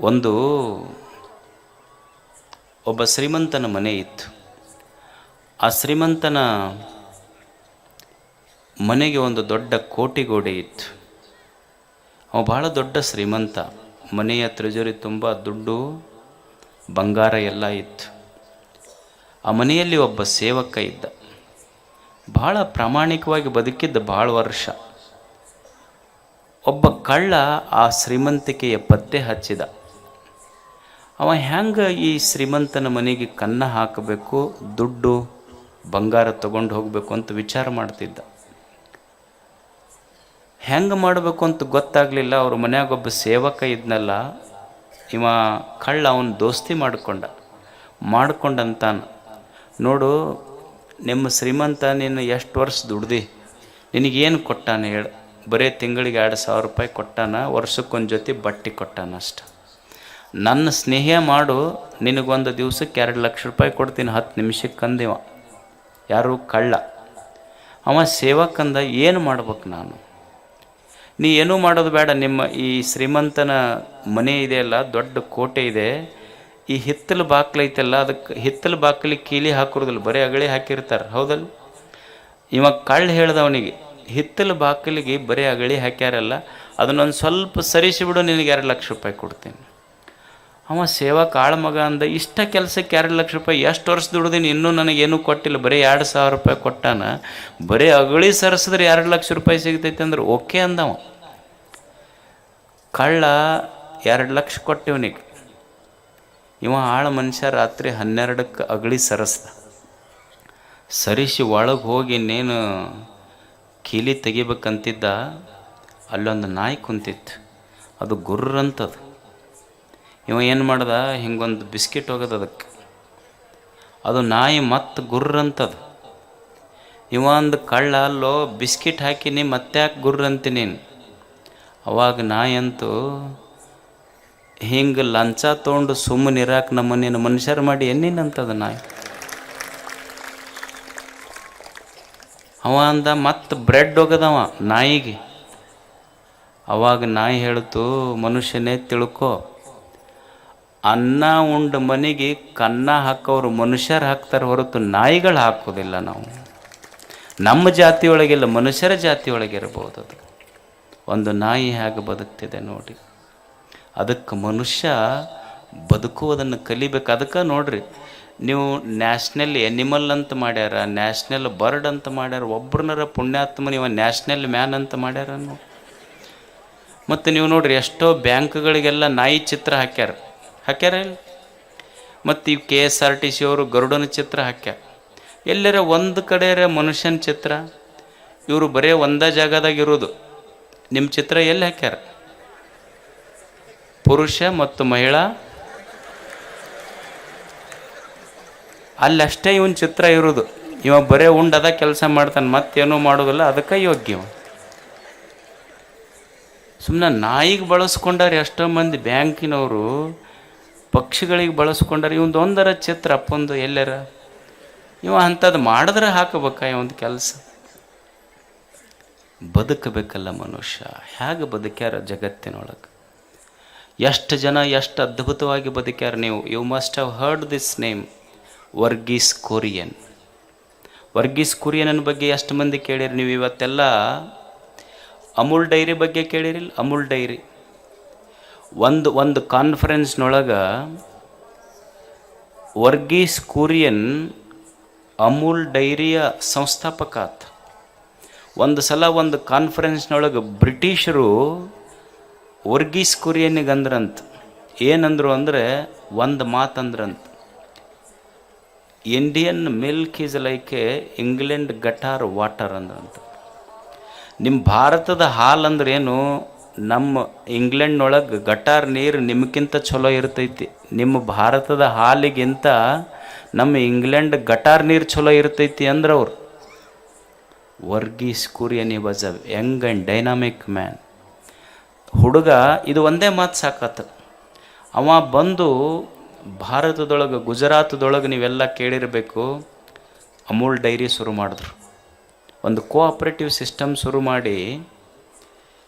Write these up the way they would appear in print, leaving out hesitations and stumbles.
ಒಂದು ಒಬ್ಬ ಶ್ರೀಮಂತನ ಮನೆ ಇತ್ತು. ಆ ಶ್ರೀಮಂತನ ಮನೆಗೆ ಒಂದು ದೊಡ್ಡ ಕೋಟೆಗೋಡೆ ಇತ್ತು. ಅವ ಭಾಳ ದೊಡ್ಡ ಶ್ರೀಮಂತ. ಮನೆಯ ಟ್ರೆಜರಿ ತುಂಬ ದುಡ್ಡು ಬಂಗಾರ ಎಲ್ಲ ಇತ್ತು. ಆ ಮನೆಯಲ್ಲಿ ಒಬ್ಬ ಸೇವಕ ಇದ್ದ. ಭಾಳ ಪ್ರಾಮಾಣಿಕವಾಗಿ ಬದುಕಿದ್ದ ಭಾಳ ವರ್ಷ. ಒಬ್ಬ ಕಳ್ಳ ಆ ಶ್ರೀಮಂತಿಕೆಯ ಪತ್ತೆ ಹಚ್ಚಿದ. ಅವ ಹೆಂಗೆ ಈ ಶ್ರೀಮಂತನ ಮನೆಗೆ ಕನ್ನ ಹಾಕಬೇಕು, ದುಡ್ಡು ಬಂಗಾರ ತಗೊಂಡು ಹೋಗಬೇಕು ಅಂತ ವಿಚಾರ ಮಾಡ್ತಿದ್ದ. ಹೆಂಗೆ ಮಾಡಬೇಕು ಅಂತ ಗೊತ್ತಾಗಲಿಲ್ಲ. ಅವ್ರ ಮನ್ಯಾಗ ಒಬ್ಬ ಸೇವಕ ಇದ್ನಲ್ಲ, ಇವ ಕಳ್ಳ ಅವನ ದೋಸ್ತಿ ಮಾಡ್ಕೊಂಡಂತಾನ, ನೋಡು ನಿಮ್ಮ ಶ್ರೀಮಂತ ನೀನು ಎಷ್ಟು ವರ್ಷ ದುಡ್ದು ನಿನಗೇನು ಕೊಟ್ಟಾನ ಹೇಳು. ಬರೀ ತಿಂಗಳಿಗೆ 2,000 ರೂಪಾಯಿ ಕೊಟ್ಟಾನ, ವರ್ಷಕ್ಕೊಂದು ಜೊತೆ ಬಟ್ಟೆ ಕೊಟ್ಟಾನ ಅಷ್ಟ. ನನ್ನ ಸ್ನೇಹ ಮಾಡು, ನಿನಗೊಂದು ದಿವ್ಸಕ್ಕೆ 2 ಲಕ್ಷ ರೂಪಾಯಿ ಕೊಡ್ತೀನಿ 10 ನಿಮಿಷಕ್ಕೆ ಅಂದಿವ. ಯಾರು? ಕಳ್ಳ. ಅವ ಸೇವಕಂದ, ಏನು ಮಾಡ್ಬೇಕು ನಾನು? ನೀ ಏನೂ ಮಾಡೋದು ಬೇಡ. ನಿಮ್ಮ ಈ ಶ್ರೀಮಂತನ ಮನೆ ಇದೆಯಲ್ಲ, ದೊಡ್ಡ ಕೋಟೆ ಇದೆ, ಈ ಹಿತ್ತಲು ಬಾಕ್ಲು ಐತಲ್ಲ, ಅದಕ್ಕೆ ಹಿತ್ತಲು ಬಾಕ್ಲಿಗೆ ಕೀಲಿ ಹಾಕಿರೋದಿಲ್ಲ, ಬರೀ ಅಗಳಿ ಹಾಕಿರ್ತಾರೆ, ಹೌದಲ್ಲ? ಇವಾಗ ಕಳ್ಳ ಹೇಳ್ದವನಿಗೆ, ಹಿತ್ತಲು ಬಾಗಿಲಿಗೆ ಬರೀ ಅಗಳಿ ಹಾಕ್ಯಾರಲ್ಲ, ಅದನ್ನೊಂದು ಸ್ವಲ್ಪ ಸರಿಸಿಬಿಡು, ನಿನಗೆ 2 ಲಕ್ಷ ರೂಪಾಯಿ ಕೊಡ್ತೀನಿ. ಅವ ಸೇವಕ ಆಳ ಮಗ ಅಂದ, ಇಷ್ಟ ಕೆಲಸಕ್ಕೆ 2 ಲಕ್ಷ ರೂಪಾಯಿ, ಎಷ್ಟು ವರ್ಷ ದುಡ್ದೀನಿ, ಇನ್ನೂ ನನಗೇನೂ ಕೊಟ್ಟಿಲ್ಲ, ಬರೀ 2,000 ರೂಪಾಯಿ ಕೊಟ್ಟಾನ, ಬರೀ ಅಗಳಿ ಸರಿಸಿದ್ರೆ 2 ಲಕ್ಷ ರೂಪಾಯಿ ಸಿಗ್ತೈತೆ ಅಂದ್ರೆ ಓಕೆ ಅಂದವ. ಕಳ್ಳ 2 ಲಕ್ಷ ಕೊಟ್ಟಿವನಿಗೆ. ಇವ ಆಳ ಮನುಷ್ಯ ರಾತ್ರಿ 12ಕ್ಕೆ ಅಗಳಿ ಸರಿಸಿ ಒಳಗೆ ಹೋಗಿ ಇನ್ನೇನು ಕೀಲಿ ತೆಗಿಬೇಕಂತಿದ್ದ. ಅಲ್ಲೊಂದು ನಾಯಿ ಕುಂತಿತ್ತು, ಅದು ಗುರ್ರಂತದು. ಇವ ಏನು ಮಾಡ್ದ, ಹಿಂಗೊಂದು ಬಿಸ್ಕಿಟ್ ಹೋಗೋದು ಅದಕ್ಕೆ, ಅದು ನಾಯಿ ಮತ್ತೆ ಗುರ್ರಂತದು. ಇವ ಒಂದು ಕಳ್ಳ, ಅಲ್ಲೋ ಬಿಸ್ಕಿಟ್ ಹಾಕಿನಿ ಮತ್ತೆ ಯಾಕೆ ಗುರ್ರಂತಿ ನೀನು? ಅವಾಗ ನಾಯಿ ಅಂತೂ, ಹಿಂಗೆ ಲಂಚ ತೊಗೊಂಡು ಸುಮ್ಮನೆ ಇರಾಕ ನಮ್ಮನೇನು ಮನುಷ್ಯರು ಮಾಡಿ ಏನೇನಂತದ ನಾಯಿ. ಅವ ಅಂದ, ಮತ್ತೆ ಬ್ರೆಡ್ ಹೋಗದವ ನಾಯಿಗೆ. ಅವಾಗ ನಾಯಿ ಹೇಳ್ತು, ಮನುಷ್ಯನೇ ತಿಳ್ಕೊ, ಅನ್ನ ಉಂಡ ಮನೆಗೆ ಕನ್ನ ಹಾಕೋರು ಮನುಷ್ಯರು ಹಾಕ್ತಾರೆ ಹೊರತು ನಾಯಿಗಳು ಹಾಕೋದಿಲ್ಲ. ನಾವು ನಮ್ಮ ಜಾತಿಯೊಳಗಿಲ್ಲ, ಮನುಷ್ಯರ ಜಾತಿಯೊಳಗಿರ್ಬೋದು. ಅದು ಒಂದು ನಾಯಿ ಹೇಗೆ ಬದುಕ್ತಿದೆ ನೋಡಿ. ಅದಕ್ಕೆ ಮನುಷ್ಯ ಬದುಕುವುದನ್ನು ಕಲಿಬೇಕು. ಅದಕ್ಕೆ ನೋಡ್ರಿ, ನೀವು ನ್ಯಾಷನಲ್ ಎನಿಮಲ್ ಅಂತ ಮಾಡ್ಯಾರ, ನ್ಯಾಷನಲ್ ಬರ್ಡ್ ಅಂತ ಮಾಡ್ಯಾರ, ಒಬ್ಬರನ್ನರ ಪುಣ್ಯಾತ್ಮ ನೀವು ನ್ಯಾಷನಲ್ ಮ್ಯಾನ್ ಅಂತ ಮಾಡ್ಯಾರ. ಮತ್ತು ನೀವು ನೋಡ್ರಿ, ಎಷ್ಟೋ ಬ್ಯಾಂಕ್ಗಳಿಗೆಲ್ಲ ನಾಯಿ ಚಿತ್ರ ಹಾಕ್ಯಾರ ಇಲ್ಲ. ಮತ್ತು ಈ KSRTC ಅವರು ಗರುಡನ ಚಿತ್ರ ಹಾಕ್ಯಾರ. ಎಲ್ಲರ ಒಂದು ಕಡೆ ಮನುಷ್ಯನ ಚಿತ್ರ, ಇವರು ಬರೀ ಒಂದೇ ಜಾಗದಾಗ ಇರೋದು. ನಿಮ್ಮ ಚಿತ್ರ ಎಲ್ಲಿ ಹಾಕ್ಯಾರ? ಪುರುಷ ಮತ್ತು ಮಹಿಳಾ, ಅಲ್ಲಷ್ಟೇ ಇವನ್ ಚಿತ್ರ ಇರೋದು. ಇವ ಬರೇ ಉಂಡದ ಕೆಲಸ ಮಾಡ್ತಾನೆ, ಮತ್ತೇನೂ ಮಾಡೋದಿಲ್ಲ. ಅದಕ್ಕೆ ಯೋಗ್ಯ. ಸುಮ್ಮನೆ ನಾಯಿಗೆ ಬಳಸ್ಕೊಂಡಾರೆ ಎಷ್ಟೋ ಮಂದಿ ಬ್ಯಾಂಕಿನವರು, ಪಕ್ಷಿಗಳಿಗೆ ಬಳಸ್ಕೊಂಡಾರೆ. ಇವಂದು ಒಂದರ ಚಿತ್ರ ಅಪ್ಪಂದು ಎಲ್ಲರ. ಇವ ಅಂಥದ್ದು ಮಾಡಿದ್ರೆ ಹಾಕಬೇಕ ಇವಂದು ಕೆಲಸ. ಬದುಕಬೇಕಲ್ಲ ಮನುಷ್ಯ. ಹೇಗೆ ಬದುಕ್ಯಾರ ಜಗತ್ತಿನೊಳಗೆ? ಎಷ್ಟು ಜನ ಎಷ್ಟು ಅದ್ಭುತವಾಗಿ ಬದುಕ್ಯಾರ. You must have heard this name, Varghese Kurien. Varghese Kurien ಬಗ್ಗೆ ಎಷ್ಟು ಮಂದಿ ಕೇಳಿರಿ ನೀವು? ಇವತ್ತೆಲ್ಲ ಅಮೂಲ್ ಡೈರಿ ಬಗ್ಗೆ ಕೇಳಿರಿಲ್ಲ? ಅಮೂಲ್ ಡೈರಿ ಒಂದು ಕಾನ್ಫರೆನ್ಸ್ನೊಳಗೆ ವರ್ಗೀಸ್ ಕುರಿಯನ್ ಅಮೂಲ್ ಡೈರಿಯ ಸಂಸ್ಥಾಪಕ ಆತ. ಒಂದು ಸಲ ಒಂದು ಕಾನ್ಫರೆನ್ಸ್ನೊಳಗೆ ಬ್ರಿಟಿಷರು ವರ್ಗೀಸ್ ಕುರಿಯನ್ನಿಗೆ ಅಂದ್ರಂತ. ಏನಂದ್ರು ಅಂದರೆ, ಒಂದು ಮಾತಂದ್ರಂತ, Indian milk is like a England gutter water ಅಂದ್ರಂತ. ನಿಮ್ಮ ಭಾರತದ ಹಾಲು ಅಂದ್ರೆ ಏನು? ನಮ್ಮ ಇಂಗ್ಲೆಂಡ್ನೊಳಗೆ ಗಟಾರ್ ನೀರು ನಿಮಗಿಂತ ಚಲೋ ಇರ್ತೈತಿ. ನಿಮ್ಮ ಭಾರತದ ಹಾಲಿಗಿಂತ ನಮ್ಮ ಇಂಗ್ಲೆಂಡ್ ಗಟಾರ್ ನೀರು ಚಲೋ ಇರ್ತೈತಿ ಅಂದ್ರೆ ಅವ್ರು. Verghese Kurien was a young and dynamic man. ಹುಡುಗ ಇದು ಒಂದೇ ಮಾತು ಸಾಕತ್ತ. ಅವ ಬಂದು ಭಾರತದೊಳಗೆ, ಗುಜರಾತದೊಳಗೆ ನೀವೆಲ್ಲ ಕೇಳಿರಬೇಕು, ಅಮೂಲ್ ಡೈರಿ ಶುರು ಮಾಡಿದ್ರು. ಒಂದು ಕೋಆಪ್ರೇಟಿವ್ ಸಿಸ್ಟಮ್ ಶುರು ಮಾಡಿ,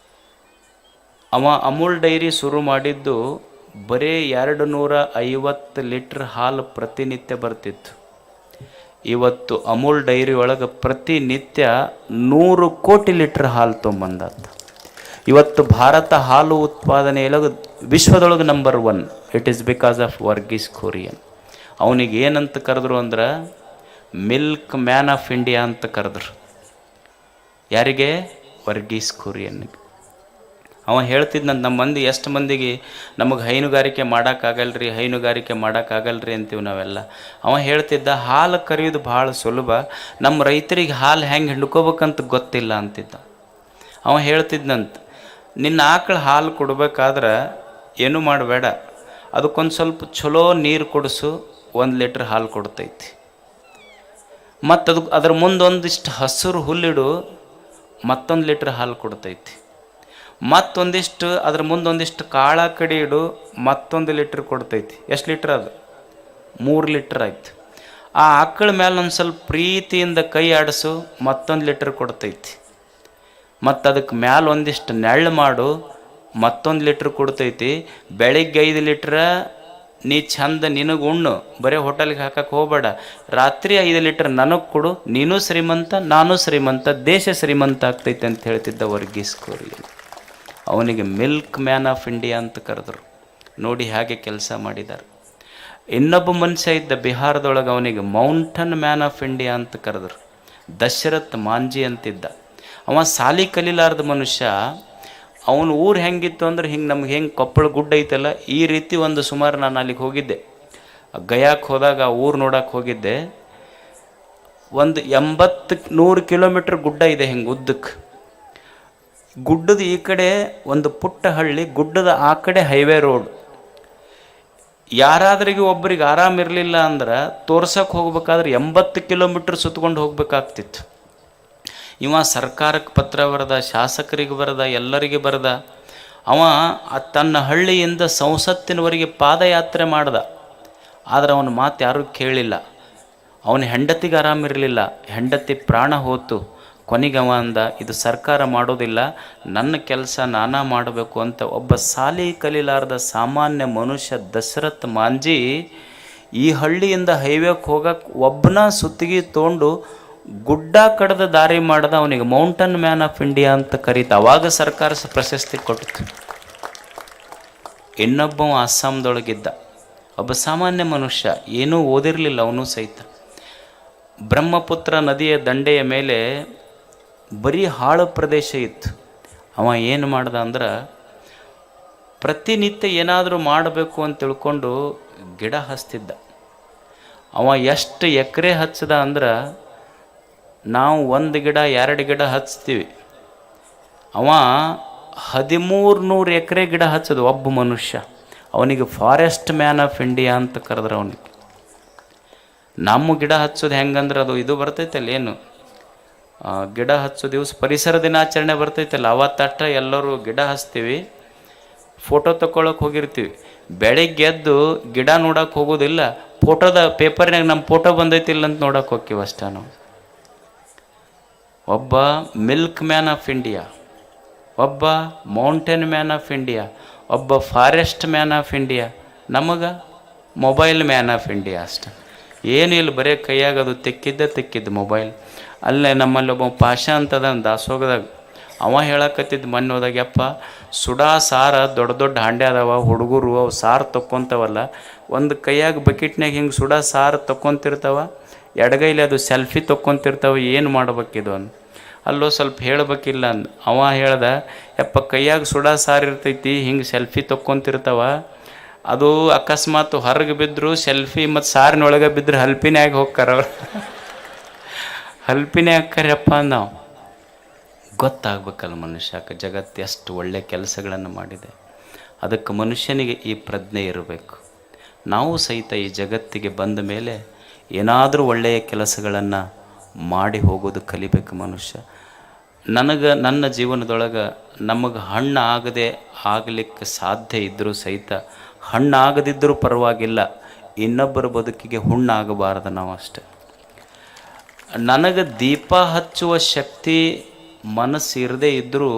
ಅವ ಅಮೂಲ್ ಡೈರಿ ಶುರು ಮಾಡಿದ್ದು ಬರೀ 250 ಲೀಟ್ರ್ ಹಾಲು ಪ್ರತಿನಿತ್ಯ ಬರ್ತಿತ್ತು. ಇವತ್ತು ಅಮೂಲ್ ಡೈರಿ ಒಳಗೆ ಪ್ರತಿನಿತ್ಯ 100 ಕೋಟಿ ಲೀಟ್ರ್ ಹಾಲು ತೊಗೊಂಬಂದಾತ. ಇವತ್ತು ಭಾರತ ಹಾಲು ಉತ್ಪಾದನೆಯೊಳಗೆ ವಿಶ್ವದೊಳಗೆ number 1. It is because of Varghese Kurien. ಅವನಿಗೆ ಏನಂತ ಕರೆದ್ರು ಅಂದ್ರೆ ಮಿಲ್ಕ್ ಮ್ಯಾನ್ ಆಫ್ ಇಂಡಿಯಾ ಅಂತ ಕರೆದ್ರು. ಯಾರಿಗೆ? ವರ್ಗೀಸ್ ಕುರಿಯನ್ನಿಗೆ. ಅವ ಹೇಳ್ತಿದ್ನಂತ, ನಮ್ಮ ಮಂದಿ ಎಷ್ಟು ಮಂದಿಗೆ ನಮಗೆ ಹೈನುಗಾರಿಕೆ ಮಾಡೋಕ್ಕಾಗಲ್ರಿ, ಹೈನುಗಾರಿಕೆ ಮಾಡೋಕ್ಕಾಗಲ್ರಿ ಅಂತೀವಿ ನಾವೆಲ್ಲ. ಅವ ಹೇಳ್ತಿದ್ದ, ಹಾಲು ಕರೆಯೋದು ಭಾಳ ಸುಲಭ, ನಮ್ಮ ರೈತರಿಗೆ ಹಾಲು ಹೆಂಗೆ ಹಿಡ್ಕೋಬೇಕಂತ ಗೊತ್ತಿಲ್ಲ ಅಂತಿದ್ದ. ಅವ ಹೇಳ್ತಿದ್ನಂತ, ನಿನ್ನ ಆಕಳು ಹಾಲು ಕೊಡ್ಬೇಕಾದ್ರೆ ಏನೂ ಮಾಡಬೇಡ, ಅದಕ್ಕೊಂದು ಸ್ವಲ್ಪ ಚಲೋ ನೀರು ಕೊಡಿಸು, 1 ಲೀಟ್ರ್ ಹಾಲು ಕೊಡ್ತೈತಿ. ಮತ್ತು ಅದ್ರ ಮುಂದೊಂದಿಷ್ಟು ಹಸಿರು ಹುಲ್ಲಿಡು, ಮತ್ತೊಂದು ಲೀಟ್ರ್ ಹಾಲು ಕೊಡ್ತೈತಿ. ಮತ್ತೊಂದಿಷ್ಟು ಅದ್ರ ಮುಂದೊಂದಿಷ್ಟು ಕಾಳ ಕಡಿ ಇಡು, ಮತ್ತೊಂದು ಲೀಟ್ರ್ ಕೊಡ್ತೈತಿ. ಎಷ್ಟು ಲೀಟ್ರ್ ಅದು? 3 ಲೀಟ್ರ್ ಆಯ್ತು. ಆ ಆಕಳ ಮೇಲೆ ಒಂದು ಸ್ವಲ್ಪ ಪ್ರೀತಿಯಿಂದ ಕೈ ಆಡಿಸು, ಮತ್ತೊಂದು ಲೀಟ್ರ್ ಕೊಡ್ತೈತಿ. ಮತ್ತು ಅದಕ್ಕೆ ಮ್ಯಾಲೆ ಒಂದಿಷ್ಟು ನೆಳ್ಳು ಮಾಡು, ಮತ್ತೊಂದು ಲೀಟ್ರ್ ಕೊಡ್ತೈತಿ. ಬೆಳಿಗ್ಗೆ 5 ಲೀಟ್ರ ನೀ ಚಂದ ನಿನಗೆ ಉಣ್ಣು, ಬರೀ ಹೋಟೆಲ್ಗೆ ಹಾಕಕ್ಕೆ ಹೋಗಬೇಡ. ರಾತ್ರಿ 5 ಲೀಟ್ರ್ ನನಗೆ ಕೊಡು, ನೀನು ಶ್ರೀಮಂತ, ನಾನು ಶ್ರೀಮಂತ, ದೇಶ ಶ್ರೀಮಂತ ಆಗ್ತೈತೆ ಅಂತ ಹೇಳ್ತಿದ್ದ ವರ್ಗೀಸ್ ಕುರಿಯನ್. ಅವನಿಗೆ ಮಿಲ್ಕ್ ಮ್ಯಾನ್ ಆಫ್ ಇಂಡಿಯಾ ಅಂತ ಕರೆದ್ರು. ನೋಡಿ ಹಾಗೆ ಕೆಲಸ ಮಾಡಿದ್ದಾರೆ. ಇನ್ನೊಬ್ಬ ಮನುಷ್ಯ ಇದ್ದ ಬಿಹಾರದೊಳಗೆ, ಅವನಿಗೆ ಮೌಂಟನ್ ಮ್ಯಾನ್ ಆಫ್ ಇಂಡಿಯಾ ಅಂತ ಕರೆದ್ರು. ದಶರಥ್ ಮಾಂಜಿ ಅಂತಿದ್ದ. ಅವ ಸಾಲಿ ಕಲಿಲಾರ್ದ ಮನುಷ್ಯ. ಅವನ ಊರು ಹೆಂಗಿತ್ತು ಅಂದ್ರೆ ಹಿಂಗೆ ನಮ್ಗೆ ಹೆಂಗೆ ಕೊಪ್ಪಳ ಗುಡ್ಡ ಐತಲ್ಲ, ಈ ರೀತಿ ಒಂದು ಸುಮಾರು ನಾನು ಅಲ್ಲಿಗೆ ಹೋಗಿದ್ದೆ. ಗಯಾಕ್ಕೆ ಹೋದಾಗ ಊರು ನೋಡಕ್ಕೆ ಹೋಗಿದ್ದೆ. ಒಂದು 80-100 ಕಿಲೋಮೀಟ್ರ್ ಗುಡ್ಡ ಇದೆ ಹಿಂಗೆ ಉದ್ದಕ್ಕೆ. ಗುಡ್ಡದ ಈ ಕಡೆ ಒಂದು ಪುಟ್ಟ ಹಳ್ಳಿ, ಗುಡ್ಡದ ಆ ಕಡೆ ಹೈವೇ ರೋಡ್. ಯಾರಾದ್ರಿಗೆ ಒಬ್ಬರಿಗೆ ಆರಾಮಿರಲಿಲ್ಲ ಅಂದ್ರೆ ತೋರ್ಸಕ್ಕೆ ಹೋಗ್ಬೇಕಾದ್ರೆ 80 ಕಿಲೋಮೀಟ್ರ್ ಸುತ್ಕೊಂಡು ಹೋಗ್ಬೇಕಾಗ್ತಿತ್ತು. ಇವ ಸರ್ಕಾರಕ್ಕೆ ಪತ್ರ ಬರೆದ, ಶಾಸಕರಿಗೆ ಬರೆದ, ಎಲ್ಲರಿಗೆ ಬರೆದ. ಅವ ತನ್ನ ಹಳ್ಳಿಯಿಂದ ಸಂಸತ್ತಿನವರೆಗೆ ಪಾದಯಾತ್ರೆ ಮಾಡ್ದ. ಆದರೆ ಅವನ ಮಾತು ಯಾರೂ ಕೇಳಿಲ್ಲ. ಅವನ ಹೆಂಡತಿಗೆ ಆರಾಮಿರಲಿಲ್ಲ, ಹೆಂಡತಿ ಪ್ರಾಣ ಹೋತು. ಕೊನೆಗೆ ಅವ ಅಂದ, ಇದು ಸರ್ಕಾರ ಮಾಡೋದಿಲ್ಲ, ನನ್ನ ಕೆಲಸ ನಾನಾ ಮಾಡಬೇಕು ಅಂತ. ಒಬ್ಬ ಸಾಲಿ ಕಲಿಲಾರ್ದ ಸಾಮಾನ್ಯ ಮನುಷ್ಯ ದಶರಥ್ ಮಾಂಜಿ ಈ ಹಳ್ಳಿಯಿಂದ ಹೈವೇಕ್ಕೆ ಹೋಗಕ್ಕೆ ಒಬ್ಬನ ಸುತ್ತಿಗೆ ತೊಗೊಂಡು ಗುಡ್ಡ ಕಡ್ದ ದಾರಿ ಮಾಡ್ದ. ಅವನಿಗೆ ಮೌಂಟನ್ ಮ್ಯಾನ್ ಆಫ್ ಇಂಡಿಯಾ ಅಂತ ಕರೀತ. ಅವಾಗ ಸರ್ಕಾರ ಪ್ರಶಸ್ತಿ ಕೊಟ್ಟಿತು. ಇನ್ನೊಬ್ಬ ಅಸ್ಸಾಂದೊಳಗಿದ್ದ, ಒಬ್ಬ ಸಾಮಾನ್ಯ ಮನುಷ್ಯ, ಏನೂ ಓದಿರಲಿಲ್ಲ ಅವನು ಸಹಿತ. ಬ್ರಹ್ಮಪುತ್ರ ನದಿಯ ದಂಡೆಯ ಮೇಲೆ ಬರೀ ಹಾಳು ಪ್ರದೇಶ ಇತ್ತು. ಅವ ಏನು ಮಾಡ್ದ ಅಂದ್ರೆ, ಪ್ರತಿನಿತ್ಯ ಏನಾದರೂ ಮಾಡಬೇಕು ಅಂತ ತಿಳ್ಕೊಂಡು ಗಿಡ ಹಚ್ತಿದ್ದ. ಅವ ಎಷ್ಟು ಎಕರೆ ಹಚ್ಚದ ಅಂದ್ರೆ, ನಾವು 1 ಗಿಡ 2 ಗಿಡ ಹಚ್ತೀವಿ, ಅವ 1300 ಎಕರೆ ಗಿಡ ಹಚ್ಚೋದು ಒಬ್ಬ ಮನುಷ್ಯ. ಅವನಿಗೆ ಫಾರೆಸ್ಟ್ ಮ್ಯಾನ್ ಆಫ್ ಇಂಡಿಯಾ ಅಂತ ಕರೆದ್ರೆ. ಅವನಿಗೆ ನಮ್ಮ ಗಿಡ ಹಚ್ಚೋದು ಹೆಂಗಂದ್ರೆ, ಅದು ಇದು ಬರ್ತೈತಲ್ಲ, ಏನು ಗಿಡ ಹಚ್ಚೋ ದಿವಸ ಪರಿಸರ ದಿನಾಚರಣೆ ಬರ್ತೈತಲ್ಲ, ಅವತ್ತಟ್ಟ ಎಲ್ಲರೂ ಗಿಡ ಹಚ್ತೀವಿ, ಫೋಟೋ ತಗೊಳಕ್ಕೆ ಹೋಗಿರ್ತೀವಿ. ಬೆಳಿಗ್ಗೆ ಎದ್ದು ಗಿಡ ನೋಡಕ್ಕೆ ಹೋಗೋದಿಲ್ಲ, ಫೋಟೋದ ಪೇಪರ್ನಾಗ ನಮ್ಮ ಫೋಟೋ ಬಂದೈತಿಲ್ಲ ಅಂತ ನೋಡಕ್ಕೆ ಹೋಗ್ತೀವಿ ಅಷ್ಟೇ ನಾವು. ಒಬ್ಬ ಮಿಲ್ಕ್ ಮ್ಯಾನ್ ಆಫ್ ಇಂಡಿಯಾ, ಒಬ್ಬ ಮೌಂಟೇನ್ ಮ್ಯಾನ್ ಆಫ್ ಇಂಡಿಯಾ, ಒಬ್ಬ ಫಾರೆಸ್ಟ್ ಮ್ಯಾನ್ ಆಫ್ ಇಂಡಿಯಾ. ನಮಗೆ ಮೊಬೈಲ್ ಮ್ಯಾನ್ ಆಫ್ ಇಂಡಿಯಾ ಅಷ್ಟೆ. ಏನು ಇಲ್ಲ, ಬರೀ ಕೈಯಾಗದು ತೆಕ್ಕಿದ್ದು ಮೊಬೈಲ್. ಅಲ್ಲೇ ನಮ್ಮಲ್ಲಿ ಒಬ್ಬ ಪಾಷಾ ಅಂತದ ದಾಸೋಗದಾಗ, ಅವ ಹೇಳಕತ್ತಿದ್ದು ಮೊನ್ನೆ ಹೋದಾಗ, ಯಪ್ಪ ಸುಡಾ ಸಾರ ದೊಡ್ಡ ದೊಡ್ಡ ಹಾಂಡೆ ಅದಾವ, ಹುಡುಗರು ಅವು ಸಾರು ತೊಕ್ಕೊಂತವಲ್ಲ, ಒಂದು ಕೈಯಾಗ ಬಕೆಟ್ನಾಗ ಹಿಂಗೆ ಸುಡಾ ಸಾರು ತೊಕ್ಕೊಂತಿರ್ತಾವ, ಎಡಗೈಲಿ ಅದು ಸೆಲ್ಫಿ ತೊಕ್ಕೊಂತಿರ್ತಾವೆ, ಏನು ಮಾಡ್ಬೇಕಿದು ಅಂದು. ಅಲ್ಲೋ ಸ್ವಲ್ಪ ಹೇಳಬೇಕಿಲ್ಲ ಅಂದು. ಅವ ಹೇಳ್ದ, ಯಪ್ಪ ಕೈಯಾಗ ಸುಡಾ ಸಾರು ಇರ್ತೈತಿ, ಹಿಂಗೆ ಸೆಲ್ಫಿ ತೊಕ್ಕೊಂತಿರ್ತಾವ, ಅದು ಅಕಸ್ಮಾತ್ ಹೊರಗೆ ಬಿದ್ದರು ಸೆಲ್ಫಿ ಮತ್ತು ಸಾರಿನೊಳಗೆ ಬಿದ್ದರೆ ಹಲ್ಪಿನಾಗ ಹೋಗ್ತಾರವ್ರು, ಹಲ್ಪಿನೇ ಹಾಕ್ಕಾರಪ್ಪ ನಾವು. ಗೊತ್ತಾಗಬೇಕಲ್ಲ ಮನುಷ್ಯಕ್ಕೆ ಜಗತ್ತು ಎಷ್ಟು ಒಳ್ಳೆ ಕೆಲಸಗಳನ್ನು ಮಾಡಿದೆ. ಅದಕ್ಕೆ ಮನುಷ್ಯನಿಗೆ ಈ ಪ್ರಜ್ಞೆ ಇರಬೇಕು. ನಾವು ಸಹಿತ ಈ ಜಗತ್ತಿಗೆ ಬಂದ ಮೇಲೆ ಏನಾದರೂ ಒಳ್ಳೆಯ ಕೆಲಸಗಳನ್ನು ಮಾಡಿ ಹೋಗೋದು ಕಲಿಬೇಕು ಮನುಷ್ಯ. ನನ್ನ ಜೀವನದೊಳಗೆ ನಮಗೆ ಹಣ್ಣು ಆಗದೆ ಆಗಲಿಕ್ಕೆ ಸಾಧ್ಯ ಇದ್ದರೂ ಸಹಿತ, ಹಣ್ಣಾಗದಿದ್ದರೂ ಪರವಾಗಿಲ್ಲ, ಇನ್ನೊಬ್ಬರ ಬದುಕಿಗೆ ಹುಣ್ಣಾಗಬಾರದು ನಾವು ಅಷ್ಟೆ. ನನಗೆ ದೀಪ ಹಚ್ಚುವ ಶಕ್ತಿ ಮನಸ್ಸು ಇರದೇ ಇದ್ದರೂ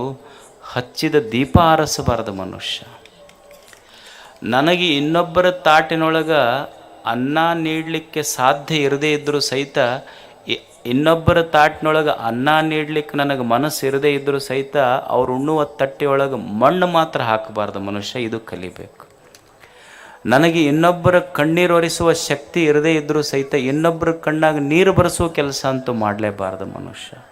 ಹಚ್ಚಿದ ದೀಪ ಆರಿಸಬಾರದು ಮನುಷ್ಯ. ನನಗೆ ಇನ್ನೊಬ್ಬರ ತಾಟಿನೊಳಗೆ ಅನ್ನ ನೀಡಲಿಕ್ಕೆ ಸಾಧ್ಯ ಇರದೇ ಇದ್ದರೂ ಸಹಿತ, ಇನ್ನೊಬ್ಬರ ತಾಟಿನೊಳಗೆ ಅನ್ನ ನೀಡ್ಲಿಕ್ಕೆ ನನಗೆ ಮನಸ್ಸು ಇರದೇ ಇದ್ದರೂ ಸಹಿತ ಅವ್ರು ಉಣ್ಣುವ ತಟ್ಟೆಯೊಳಗೆ ಮಣ್ಣು ಮಾತ್ರ ಹಾಕಬಾರ್ದು ಮನುಷ್ಯ. ಇದು ಕಲಿಬೇಕು. ನನಗೆ ಇನ್ನೊಬ್ಬರ ಕಣ್ಣೀರು ಒರೆಸುವ ಶಕ್ತಿ ಇರದೇ ಇದ್ದರೂ ಸಹಿತ ಇನ್ನೊಬ್ಬರ ಕಣ್ಣಾಗ ನೀರು ಬರೆಸುವ ಕೆಲಸ ಅಂತೂ ಮಾಡಲೇಬಾರ್ದು ಮನುಷ್ಯ.